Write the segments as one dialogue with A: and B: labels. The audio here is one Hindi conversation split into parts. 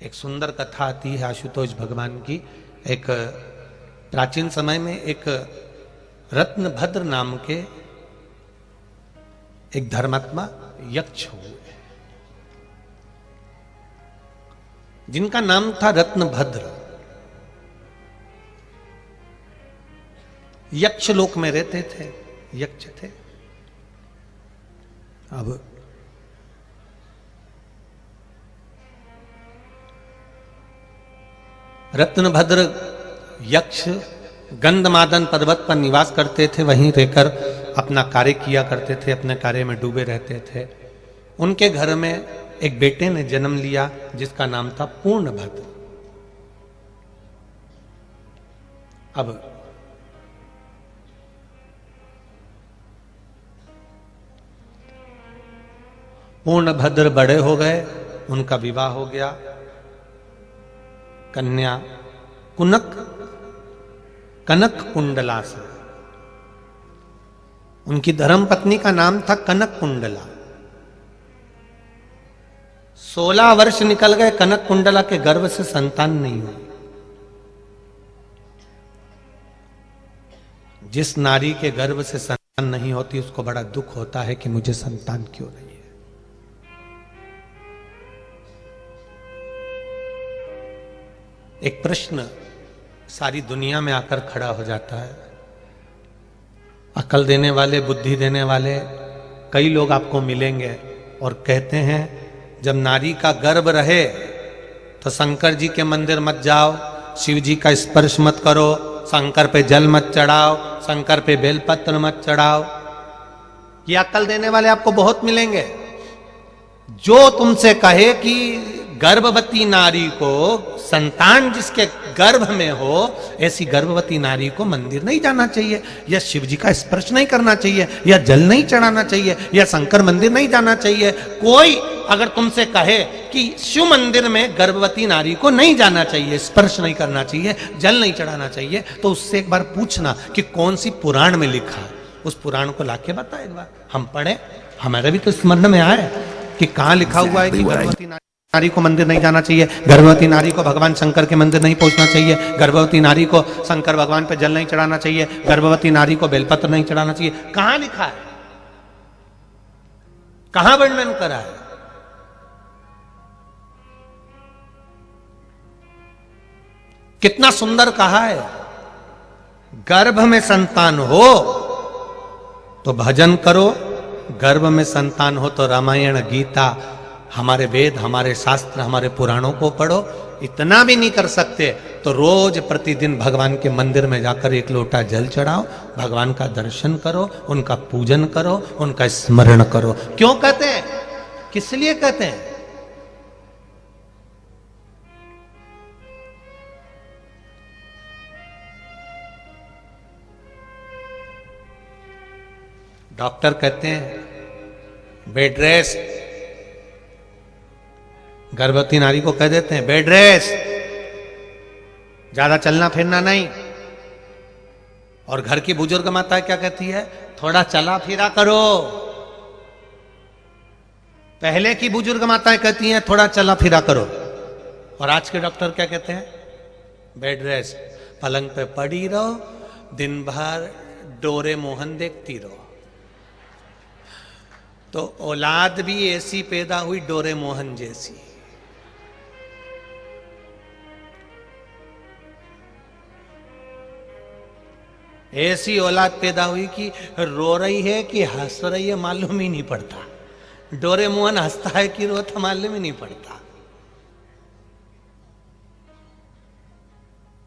A: एक सुंदर कथा आती है आशुतोष भगवान की। एक प्राचीन समय में एक रत्नभद्र नाम के एक धर्मात्मा यक्ष हुए, जिनका नाम था रत्नभद्र। यक्ष लोक में रहते थे, यक्ष थे। अब रत्नभद्र यक्ष गंधमादन पर्वत पर निवास करते थे, वहीं रहकर अपना कार्य किया करते थे, अपने कार्य में डूबे रहते थे। उनके घर में एक बेटे ने जन्म लिया जिसका नाम था पूर्णभद्र। अब पूर्णभद्र बड़े हो गए, उनका विवाह हो गया। कन्या कनक कुंडला से, उनकी धर्म पत्नी का नाम था कनक कुंडला। 16 वर्ष निकल गए, कनक कुंडला के गर्भ से संतान नहीं हुई। जिस नारी के गर्भ से संतान नहीं होती उसको बड़ा दुख होता है कि मुझे संतान क्यों नहीं है। एक प्रश्न सारी दुनिया में आकर खड़ा हो जाता है। अकल देने वाले, बुद्धि देने वाले कई लोग आपको मिलेंगे और कहते हैं जब नारी का गर्भ रहे तो शंकर जी के मंदिर मत जाओ, शिव जी का स्पर्श मत करो, शंकर पे जल मत चढ़ाओ, शंकर पे बेलपत्र मत चढ़ाओ। ये अकल देने वाले आपको बहुत मिलेंगे। जो तुमसे कहे कि गर्भवती नारी को, संतान जिसके गर्भ में हो, ऐसी गर्भवती नारी को मंदिर नहीं जाना चाहिए, या शिव जी का स्पर्श नहीं करना चाहिए, या जल नहीं चढ़ाना चाहिए, या शंकर मंदिर नहीं जाना चाहिए। कोई अगर तुमसे कहे कि शिव मंदिर में गर्भवती नारी को नहीं जाना चाहिए, स्पर्श नहीं करना चाहिए, जल नहीं चढ़ाना चाहिए, तो उससे एक बार पूछना कि कौन सी पुराण में लिखा है। उस पुराण को लाके बता एक बार, हम पढ़े, हमारे भी तो स्मरण में आए कि कहाँ लिखा हुआ है कि गर्भवती नारी को मंदिर नहीं जाना चाहिए, गर्भवती नारी को भगवान शंकर के मंदिर नहीं पहुंचना चाहिए, गर्भवती नारी को शंकर भगवान पे जल नहीं चढ़ाना चाहिए, गर्भवती नारी को बेलपत्र नहीं चढ़ाना चाहिए। कहां लिखा है, कहां वर्णन करा है? कितना सुंदर कहा है, गर्भ में संतान हो तो भजन करो, गर्भ में संतान हो तो रामायण, गीता, हमारे वेद, हमारे शास्त्र, हमारे पुराणों को पढ़ो। इतना भी नहीं कर सकते तो रोज प्रतिदिन भगवान के मंदिर में जाकर एक लोटा जल चढ़ाओ, भगवान का दर्शन करो, उनका पूजन करो, उनका स्मरण करो। क्यों कहते हैं, किस लिए कहते हैं? डॉक्टर कहते हैं बेड रेस्ट, गर्भवती नारी को कह देते हैं बेड रेस्ट, ज्यादा चलना फिरना नहीं। और घर की बुजुर्ग माता क्या कहती है, थोड़ा चला फिरा करो। पहले की बुजुर्ग माताएं कहती हैं थोड़ा चला फिरा करो, और आज के डॉक्टर क्या कहते हैं, बेड रेस्ट, पलंग पे पड़ी रहो, दिन भर डोरेमोन देखती रहो। तो औलाद भी ऐसी पैदा हुई डोरेमोन जैसी। ऐसी औलाद पैदा हुई कि रो रही है कि हंस रही है मालूम ही नहीं पड़ता। डोरेमोन हंसता है कि रोता मालूम ही नहीं पड़ता।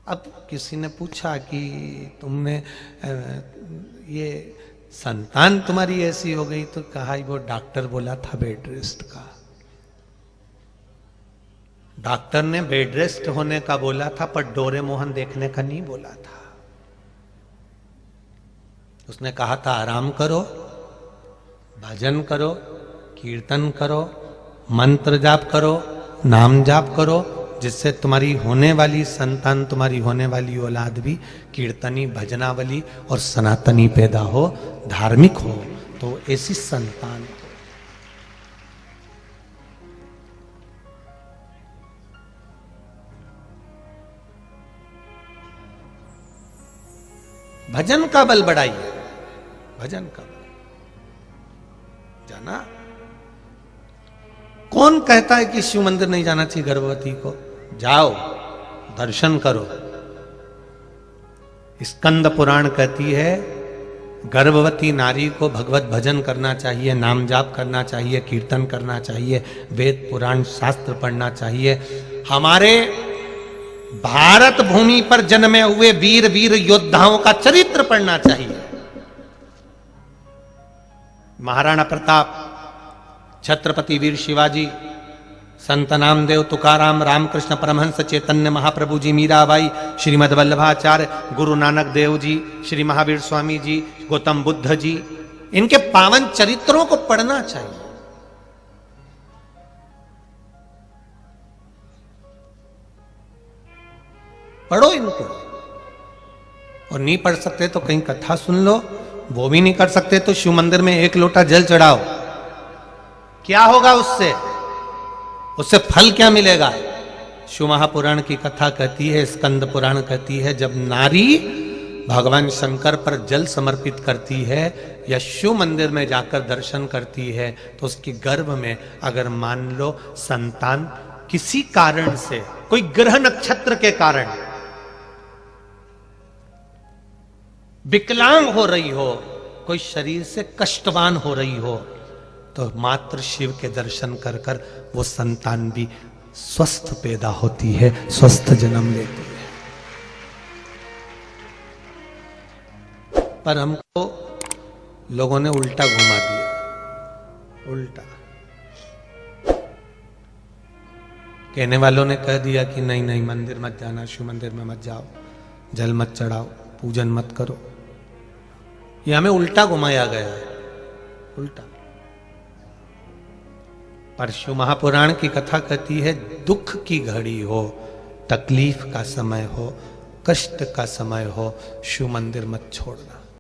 A: अब किसी ने पूछा कि तुमने ये संतान तुम्हारी ऐसी हो गई, तो कहा वो डॉक्टर बोला था बेड रेस्ट का। डॉक्टर ने बेड रेस्ट होने का बोला था, पर डोरेमोन देखने का नहीं बोला था। उसने कहा था आराम करो, भजन करो, कीर्तन करो, मंत्र जाप करो, नाम जाप करो, जिससे तुम्हारी होने वाली संतान, तुम्हारी होने वाली औलाद भी कीर्तनी, भजनावली और सनातनी पैदा हो, धार्मिक हो, तो ऐसी संतान। भजन का बल बढ़ाइए, भजन का बल। जाना, कौन कहता है कि शिव मंदिर नहीं जाना चाहिए गर्भवती को? जाओ, दर्शन करो। स्कंद पुराण कहती है गर्भवती नारी को भगवत भजन करना चाहिए, नाम जाप करना चाहिए, कीर्तन करना चाहिए, वेद पुराण शास्त्र पढ़ना चाहिए। हमारे भारत भूमि पर जन्मे हुए वीर वीर योद्धाओं का चरित्र पढ़ना चाहिए। महाराणा प्रताप, छत्रपति वीर शिवाजी, संत नामदेव, तुकाराम, रामकृष्ण परमहंस, चैतन्य महाप्रभु जी, मीराबाई, श्रीमद वल्लभाचार्य, गुरु नानक देव जी, श्री महावीर स्वामी जी, गौतम बुद्ध जी, इनके पावन चरित्रों को पढ़ना चाहिए। पढ़ो इनको। और नहीं पढ़ सकते तो कहीं कथा सुन लो, वो भी नहीं कर सकते तो शिव मंदिर में एक लोटा जल चढ़ाओ। क्या होगा उससे? उससे फल क्या मिलेगा? शिव महापुराण की कथा कहती है, स्कंद पुराण कहती है, जब नारी भगवान शंकर पर जल समर्पित करती है या शिव मंदिर में जाकर दर्शन करती है तो उसके गर्भ में अगर मान लो संतान किसी कारण से, कोई ग्रह नक्षत्र के कारण विकलांग हो रही हो, कोई शरीर से कष्टवान हो रही हो, तो मात्र शिव के दर्शन कर कर वो संतान भी स्वस्थ पैदा होती है, स्वस्थ जन्म लेती है। पर हमको लोगों ने उल्टा घुमा दिया। उल्टा कहने वालों ने कह दिया कि नहीं नहीं, मंदिर मत जाना, शिव मंदिर में मत जाओ, जल मत चढ़ाओ, पूजन मत करो। ये हमें उल्टा घुमाया गया है, उल्टा। पर शिव महापुराण की कथा कहती है, दुख की घड़ी हो, तकलीफ का समय हो, कष्ट का समय हो, शिव मंदिर मत छोड़ना।